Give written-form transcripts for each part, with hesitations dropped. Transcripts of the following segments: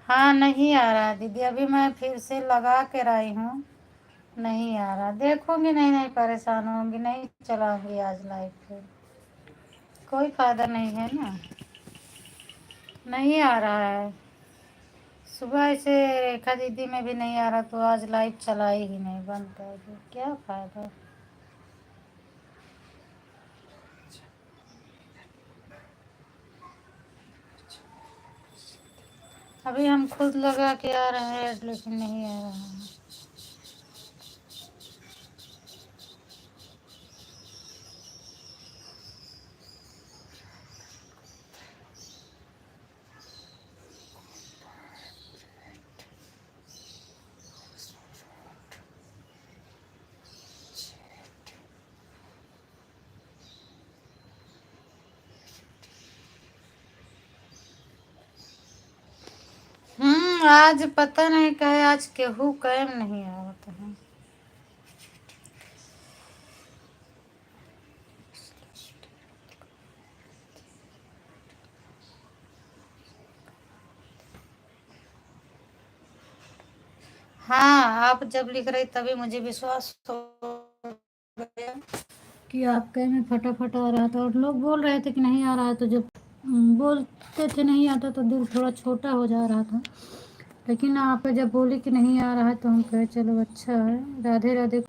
हाँ नहीं आ रहा है दीदी, अभी मैं फिर से लगा के आई हूँ, नहीं आ रहा। देखूंगी, नहीं नहीं परेशान होंगी, नहीं चलाऊंगी आज लाइव फिर, कोई फायदा नहीं है ना, नहीं आ रहा है। सुबह से रेखा दीदी में भी नहीं आ रहा, तो आज लाइव चलाई ही नहीं, बंद कर दी, क्या फायदा। अभी हम खुद लगा के आ रहे हैं लेकिन नहीं आ रहा है। आज पता नहीं कहे, आज केहू कैम नहीं आवत है। हाँ, आप जब लिख रही तभी मुझे विश्वास हो गया कि आपके में फटाफट आ रहा था, और लोग बोल रहे थे कि नहीं आ रहा है, तो जब बोलते थे नहीं आता तो दिल थोड़ा छोटा हो जा रहा था। लेकिन आप जब बोले कि नहीं आ रहा है तो हम कहे चलो अच्छा है, राधे राधे।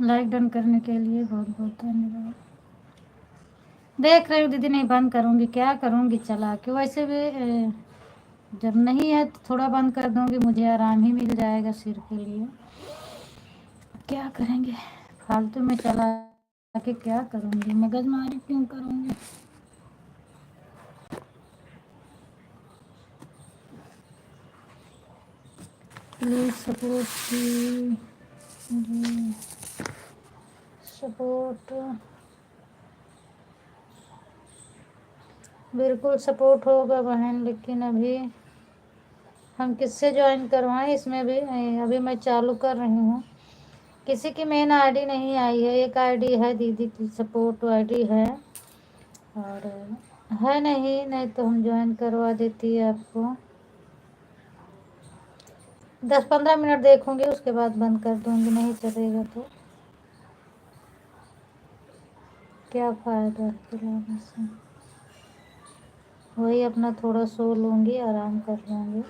लाइक डन करने के लिए बहुत बहुत धन्यवाद। देख रही हूँ दीदी, नहीं बंद करूँगी, क्या करूँगी चला के, वैसे भी जब नहीं है तो थोड़ा बंद कर दूँगी, मुझे आराम ही मिल जाएगा सिर के लिए। क्या करेंगे, फालतू में चला के क्या करूँगी, मगजमारी क्यों करूँगी। प्लीज सपोर्ट, सपोर्ट, बिल्कुल सपोर्ट होगा बहन, लेकिन अभी हम किससे ज्वाइन करवाएं, इसमें भी अभी मैं चालू कर रही हूँ। किसी की मेन आईडी नहीं आई है, एक आईडी है दीदी की, सपोर्ट आईडी है, और है नहीं, नहीं तो हम ज्वाइन करवा देती है आपको। 10-15 मिनट देखूंगी, उसके बाद बंद कर दूंगी, नहीं चलेगा तो क्या फ़ायदा है चलाने से। वही अपना थोड़ा सो लूँगी, आराम कर लूँगी।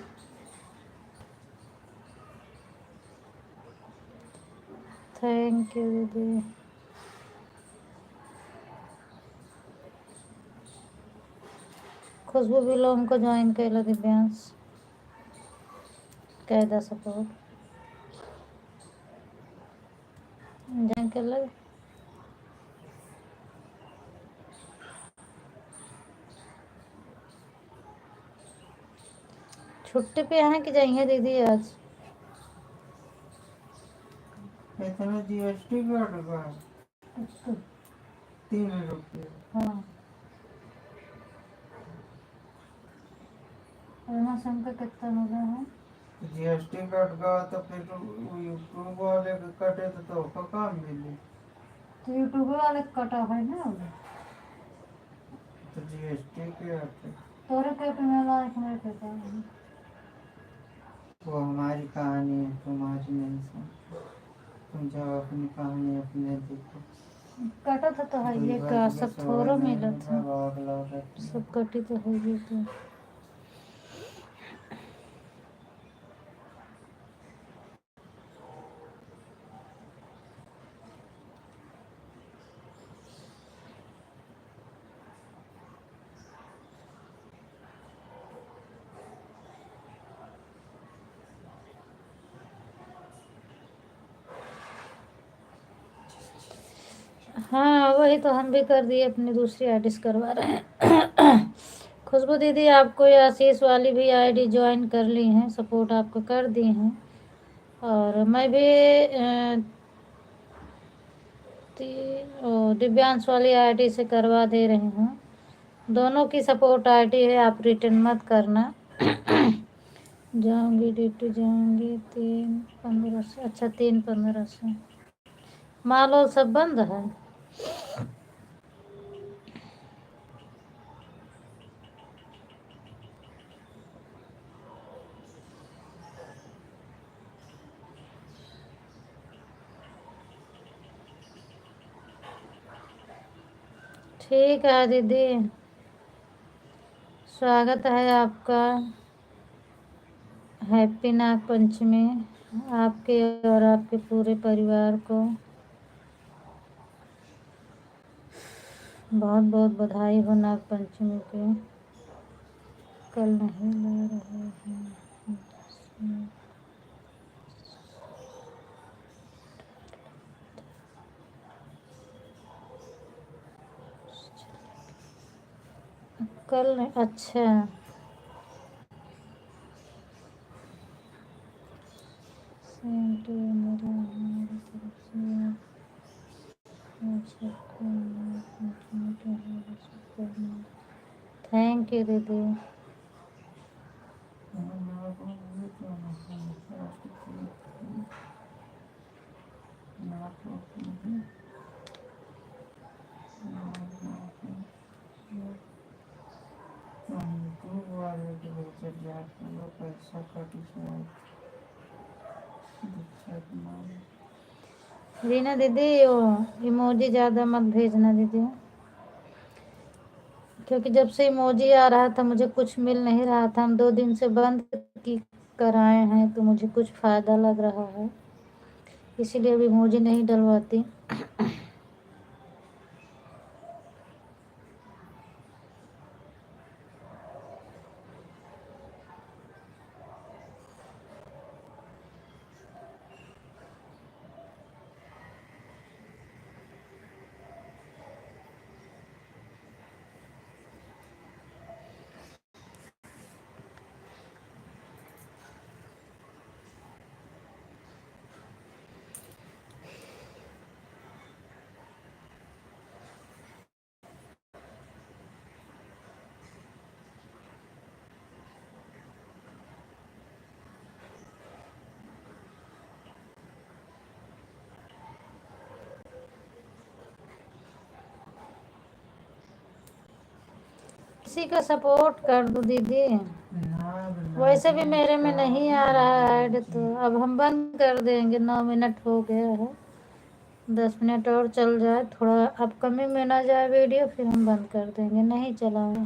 थैंक यू दीदी। खुशबू भी लोगों को ज्वाइन कैला, दिव्यांश कैदा सपोर्ट ज्वाइन कर लगे। छुट्टी पे हैं कि जाइए दीदी आज? इतना जीएसटी काट का 3 रुपये। हाँ, शंकर कितना हो गया है? जीएसटी कट गया तो फिर यूट्यूब वाले के कटे तो काम मिली, तो यूट्यूब वाले कटा है ना, तो जीएसटी के आते। तोरे के पे मेला एक मेरे पे वो हमारी कहानी है, तुम्हारी नहीं सुन। तुम जाओ अपनी कहानी अपने देखो। कटा था तो है ये का सब थोड़ा मिला था, सब कटी तो है ये तो। हाँ वही तो हम भी कर दिए, अपनी दूसरी आईडी से करवा रहे हैं। खुशबू दीदी आपको ये आशीष वाली भी आईडी ज्वाइन कर ली हैं, सपोर्ट आपको कर दी हैं, और मैं भी दिव्यांश वाली आईडी से करवा दे रही हूँ। दोनों की सपोर्ट आईडी है, आप रिटर्न मत करना। जाऊंगी ड्यूटी, जाऊंगी 3-15 से, अच्छा 3-15 से। माल और सब बंद है। ठीक है दीदी, स्वागत है आपका। हैप्पी नाग पंचमी आपके और आपके पूरे परिवार को बहुत बहुत बधाई हो नाग पंचमी के। कल नहीं ला रहे हैं। कल नहीं, अच्छा सेम टू यू मेरा हमारी तरफ से आप सबको थैंक यू दीदी। पैसा कट जाए दिक्कत ना रीना दीदी वो इमोजी ज़्यादा मत भेजना दीदी, क्योंकि जब से इमोजी आ रहा था मुझे कुछ मिल नहीं रहा था। हम 2 दिन से बंद की कराए हैं तो मुझे कुछ फ़ायदा लग रहा है, इसीलिए अब इमोजी नहीं डलवाती। किसी का सपोर्ट कर दो दीदी। वैसे भी मेरे में नहीं आ रहा है ऐड, तो अब हम बंद कर देंगे। 9 मिनट हो गया है, 10 मिनट और चल जाए, थोड़ा अपकमिंग में ना जाए वीडियो, फिर हम बंद कर देंगे। नहीं चला है,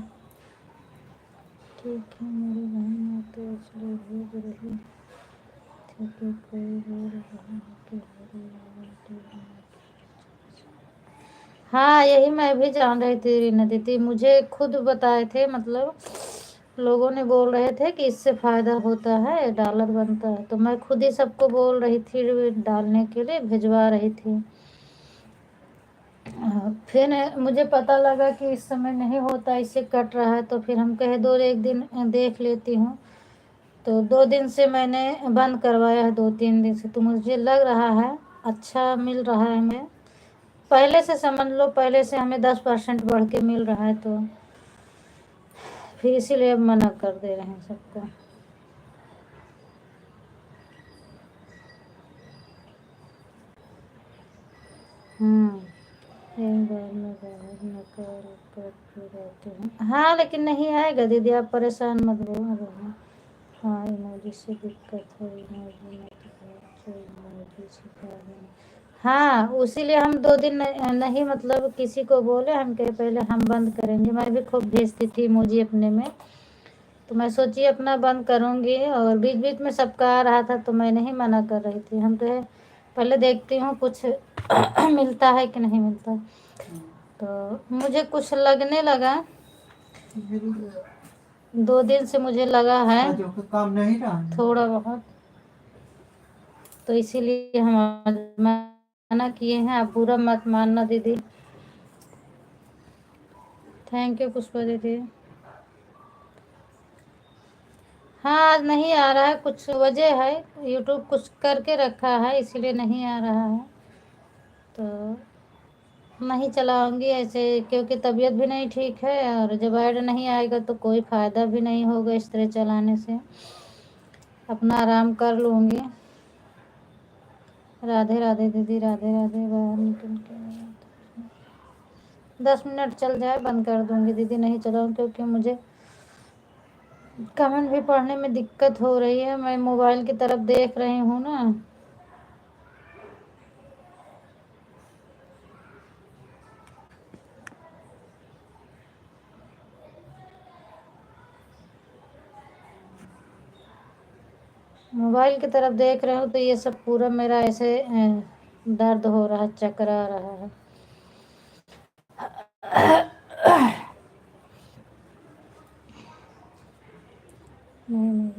ठीक है मेरी बहन तो इसलिए भेज रही थी कि कोई बोल रहा है कि हाँ यही मैं भी जान रही थी रीना दीदी, मुझे खुद बताए थे, मतलब लोगों ने बोल रहे थे कि इससे फ़ायदा होता है, डॉलर बनता है, तो मैं खुद ही सबको बोल रही थी डालने के लिए, भिजवा रही थी। फिर मुझे पता लगा कि इस समय नहीं होता, इससे कट रहा है, तो फिर हम कहे दो एक दिन देख लेती हूँ। तो 2 दिन से मैंने बंद करवाया है, 2-3 दिन से, तो मुझे लग रहा है अच्छा मिल रहा है हमें। पहले से समझ लो, पहले से हमें 10% बढ़ के मिल रहा है, तो फिर इसीलिए अब मना कर दे रहे हैं सबको। एक बार में बाहर निकल कर फिर रहते हैं। हाँ लेकिन नहीं आएगा दीदी, आप परेशान मत हो। हाँ इमोजी से दिक्कत है, इमोजी मत भेजो, इमोजी सिखा दें। हाँ उसीलिए हम 2 दिन नहीं, मतलब किसी को बोले, हम कहे पहले हम बंद करेंगे। मैं भी खूब भेजती थी इमोजी अपने में, तो मैं सोची अपना बंद करूँगी, और बीच बीच में सबका आ रहा था, तो मैं नहीं मना कर रही थी। हम तो पहले देखती हूँ कुछ मिलता है कि नहीं मिलता, तो मुझे कुछ लगने लगा। 2 दिन से मुझे लगा है काम नहीं रहा थोड़ा बहुत, तो इसीलिए हम आज मना किए हैं। आप बुरा मत मानना दीदी। थैंक यू पुष्पा दीदी। हाँ आज नहीं आ रहा है, कुछ वजह है, यूट्यूब कुछ करके रखा है, इसीलिए नहीं आ रहा है, तो नहीं चलाऊंगी ऐसे, क्योंकि तबीयत भी नहीं ठीक है, और जब ऐड नहीं आएगा तो कोई फ़ायदा भी नहीं होगा इस तरह चलाने से। अपना आराम कर लूँगी। राधे राधे दीदी, राधे राधे। बाहर निकल के 10 मिनट चल जाए बंद कर दूँगी दीदी, नहीं चलाऊँ, क्योंकि मुझे कमेंट भी पढ़ने में दिक्कत हो रही है। मैं मोबाइल की तरफ देख रही हूँ ना, मोबाइल की तरफ देख रहे हो तो ये सब पूरा मेरा ऐसे दर्द हो रहा है, चकरा रहा है। नहीं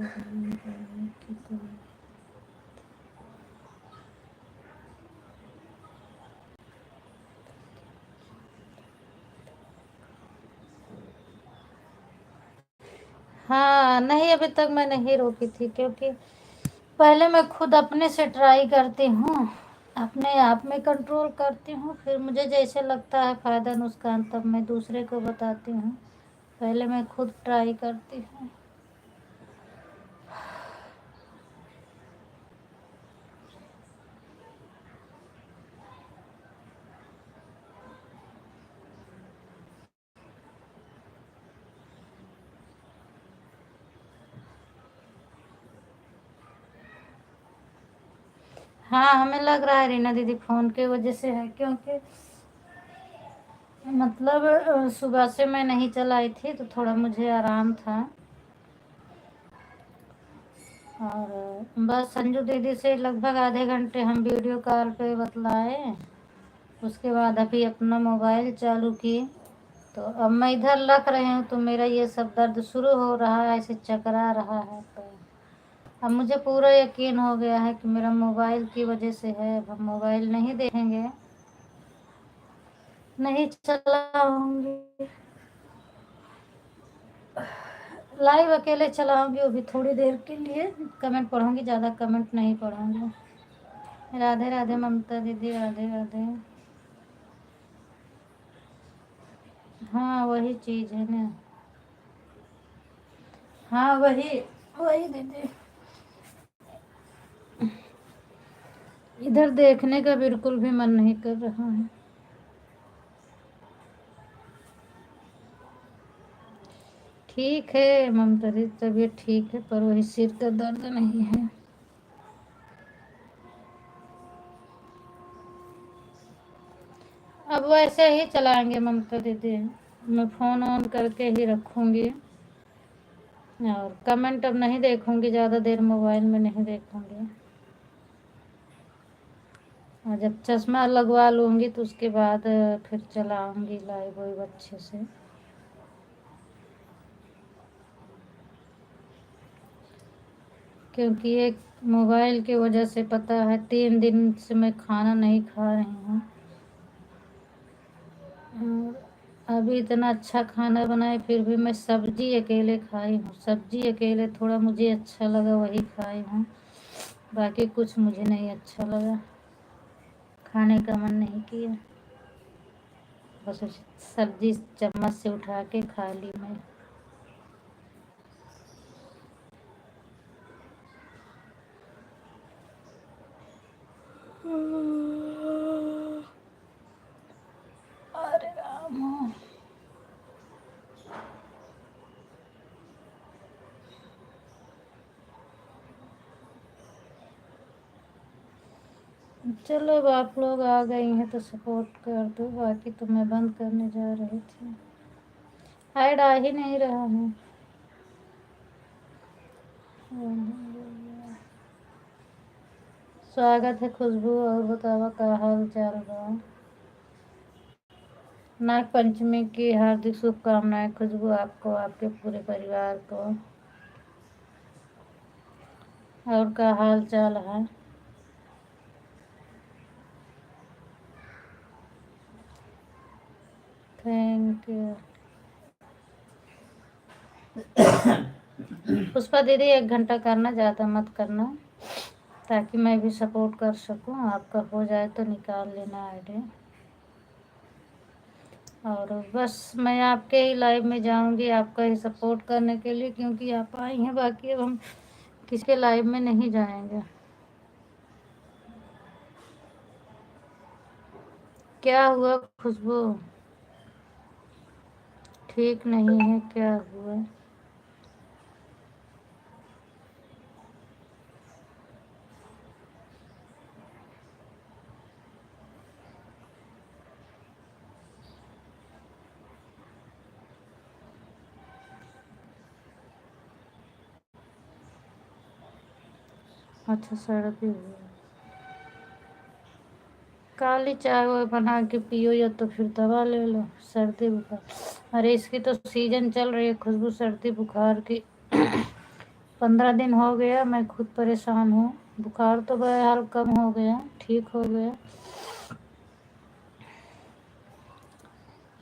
हाँ, नहीं अभी तक मैं नहीं रोकी थी, क्योंकि पहले मैं खुद अपने से ट्राई करती हूँ, अपने आप में कंट्रोल करती हूँ, फिर मुझे जैसे लगता है फ़ायदा नुकसान तब मैं दूसरे को बताती हूँ। पहले मैं खुद ट्राई करती हूँ। हाँ, हमें लग रहा है रीना दीदी फ़ोन की वजह से है, क्योंकि मतलब सुबह से मैं नहीं चलाई थी तो थोड़ा मुझे आराम था। और बस संजू दीदी से लगभग आधे घंटे हम वीडियो कॉल पे बतलाए, उसके बाद अभी अपना मोबाइल चालू की, तो अब मैं इधर रख रही हूँ तो मेरा ये सब दर्द शुरू हो रहा है, ऐसे चकरा रहा है। तो अब मुझे पूरा यकीन हो गया है कि मेरा मोबाइल की वजह से है। अब हम मोबाइल नहीं देखेंगे, नहीं चलाऊंगी, लाइव अकेले चलाऊंगी, वो भी थोड़ी देर के लिए कमेंट पढ़ूंगी, ज़्यादा कमेंट नहीं पढ़ूंगी। राधे राधे ममता दीदी, राधे राधे। हाँ वही चीज़ है ना, हाँ वही वही दीदी, इधर देखने का बिल्कुल भी मन नहीं कर रहा है। ठीक है ममता दीदी, तबीयत ठीक है, पर वही सिर का दर्द नहीं है। अब वैसे ही चलाएंगे ममता दीदी, मैं फ़ोन ऑन करके ही रखूँगी, और कमेंट अब नहीं देखूँगी, ज़्यादा देर मोबाइल में नहीं देखूँगी। और जब चश्मा लगवा लूँगी तो उसके बाद फिर चलाऊँगी लाइव वाइव अच्छे से। क्योंकि एक मोबाइल की वजह से पता है 3 दिन से मैं खाना नहीं खा रही हूँ, और अभी इतना अच्छा खाना बनाए फिर भी मैं सब्जी अकेले खाई हूँ, सब्जी अकेले थोड़ा मुझे अच्छा लगा वही खाई हूँ, बाकी कुछ मुझे नहीं अच्छा लगा, खाने का मन नहीं किया, बस सब्जी चम्मच से उठा के खा ली मैं। अरे राम, चलो अब आप लोग आ गई हैं तो सपोर्ट कर दो, बाकी तो मैं बंद करने जा रही थी, ऐड आ ही नहीं रहा है। स्वागत है खुशबू, और बतावा का हाल चाल बा। नाग पंचमी की हार्दिक शुभकामनाएं खुशबू, आपको, आपके पूरे परिवार को। और का हाल चाल है? Thank you. पुष्पा दीदी 1 घंटा करना, ज़्यादा मत करना, ताकि मैं भी सपोर्ट कर सकूं। आपका हो जाए तो निकाल लेना आईडी। और बस मैं आपके ही लाइव में जाऊंगी आपका ही सपोर्ट करने के लिए, क्योंकि आप आई हैं, बाकी अब हम किसके लाइव में नहीं जाएंगे। क्या हुआ खुशबू? ठीक नहीं है, क्या हुआ? अच्छा, सर्दी हुई है। काली चाय वो बना के पियो या तो फिर दवा ले लो सर्दी बुखार। अरे इसकी तो सीजन चल रही है खुशबू सर्दी बुखार की। 15 दिन हो गया, मैं खुद परेशान हूँ। बुखार तो बहरहाल कम हो गया, ठीक हो गया,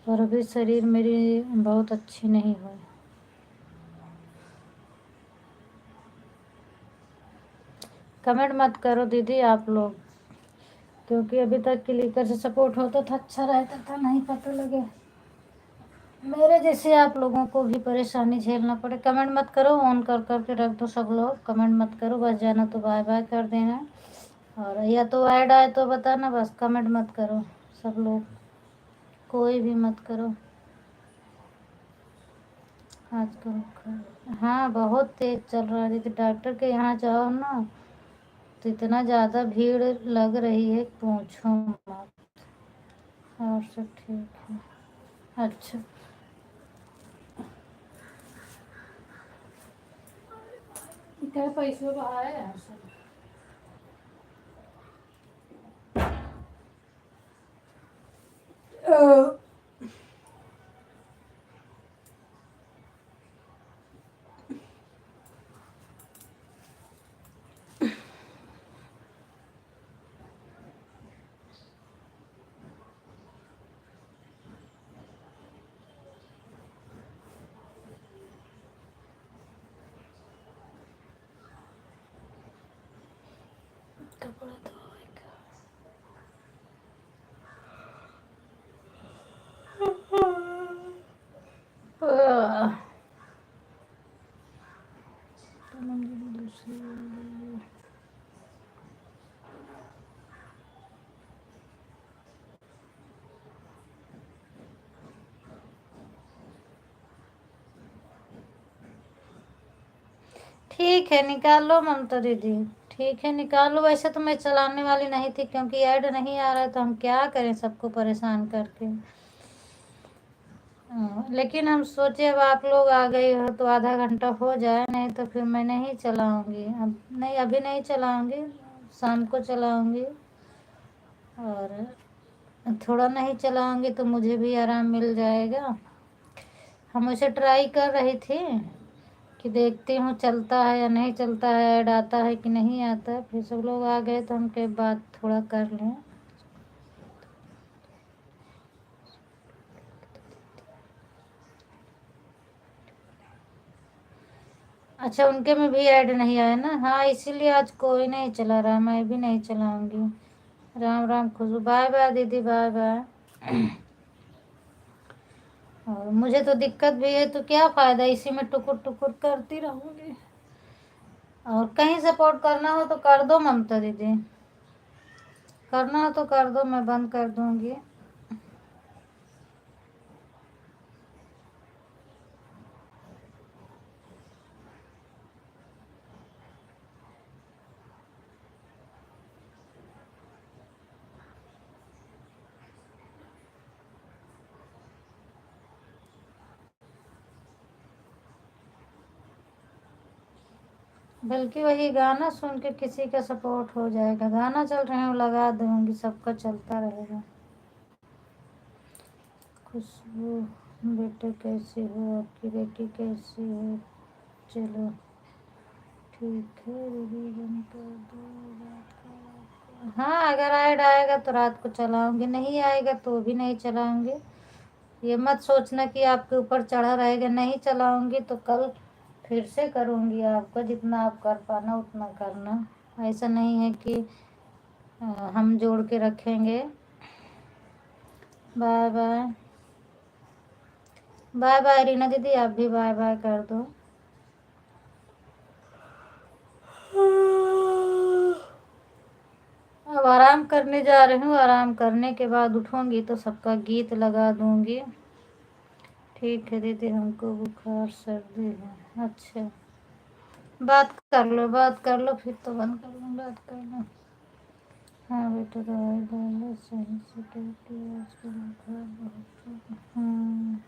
पर अभी शरीर मेरी बहुत अच्छी नहीं हुई। कमेंट मत करो दीदी आप लोग, क्योंकि अभी तक क्लिकर से सपोर्ट होता था, अच्छा रहता था, नहीं पता लगे मेरे जैसे आप लोगों को भी परेशानी झेलना पड़े। कमेंट मत करो, ऑन कर करके रख दो सब लोग, कमेंट मत करो, बस जाना तो बाय बाय कर देना, और या तो ऐड आए तो बताना, बस कमेंट मत करो सब लोग, कोई भी मत करो आजकल। हाँ बहुत तेज चल रहा है दीदी, डॉक्टर के यहाँ जाओ ना तो इतना ज़्यादा भीड़ लग रही है, पूछो मत। और सब ठीक है। अच्छा, क्या पैसे आए हैं सब? कपड़ा धोएगा। ठीक है निकालो ममता दीदी, ठीक है निकालो। वैसे तो मैं चलाने वाली नहीं थी, क्योंकि ऐड नहीं आ रहा है तो हम क्या करें सबको परेशान करके। लेकिन हम सोचे अब आप लोग आ गए हो तो आधा घंटा हो जाए, नहीं तो फिर मैं नहीं चलाऊंगी। अब नहीं, अभी नहीं चलाऊंगी, शाम को चलाऊंगी, और थोड़ा नहीं चलाऊंगी तो मुझे भी आराम मिल जाएगा। हम उसे ट्राई कर रही थी कि देखती हूँ चलता है या नहीं चलता है, ऐड आता है कि नहीं आता है। फिर सब लोग आ गए तो हम के बात थोड़ा कर लें। अच्छा, उनके में भी ऐड नहीं आया ना? हाँ, इसीलिए आज कोई नहीं चला रहा, मैं भी नहीं चलाऊंगी। राम राम खुशबू, बाय बाय दीदी, बाय बाय। और मुझे तो दिक्कत भी है तो क्या फ़ायदा, इसी में टुकुर टुकुर करती रहूँगी। और कहीं सपोर्ट करना हो तो कर दो ममता दीदी, करना हो तो कर दो, मैं बंद कर दूँगी। बल्कि वही गाना सुन के किसी का सपोर्ट हो जाएगा। गाना चल रहे हैं लगा दूँगी, सबका चलता रहेगा। खुशबू बेटे कैसी हो, आपकी बेटी कैसी है? चलो ठीक है दीदी, बंद कर दो रात का। हाँ, अगर ऐड आएगा तो रात को चलाऊंगी, नहीं आएगा तो भी नहीं चलाऊंगी। ये मत सोचना कि आपके ऊपर चढ़ा रहेगा, नहीं चलाऊंगी तो कल फिर से करूंगी आपका, जितना आप कर पाना उतना करना। ऐसा नहीं है कि हम जोड़ के रखेंगे। Bye bye, bye bye Reena दीदी, आप भी बाय बाय कर दो। अब आराम करने जा रही हूँ, आराम करने के बाद उठूँगी तो सबका गीत लगा दूँगी। ठीक है दीदी, हमको बुखार सर्दी है। अच्छा, बात कर लो, बात कर लो, फिर तो बंद कर लो, बात कर लो। हाँ बेटा, दवाई डालो सही से, क्योंकि आजकल बुखार बहुत। हाँ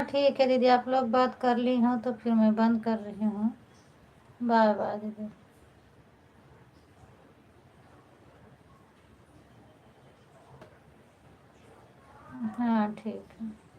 हाँ ठीक है दीदी, आप लोग बात कर ली हो तो फिर मैं बंद कर रही हूँ। बाय बाय दीदी। हाँ ठीक है।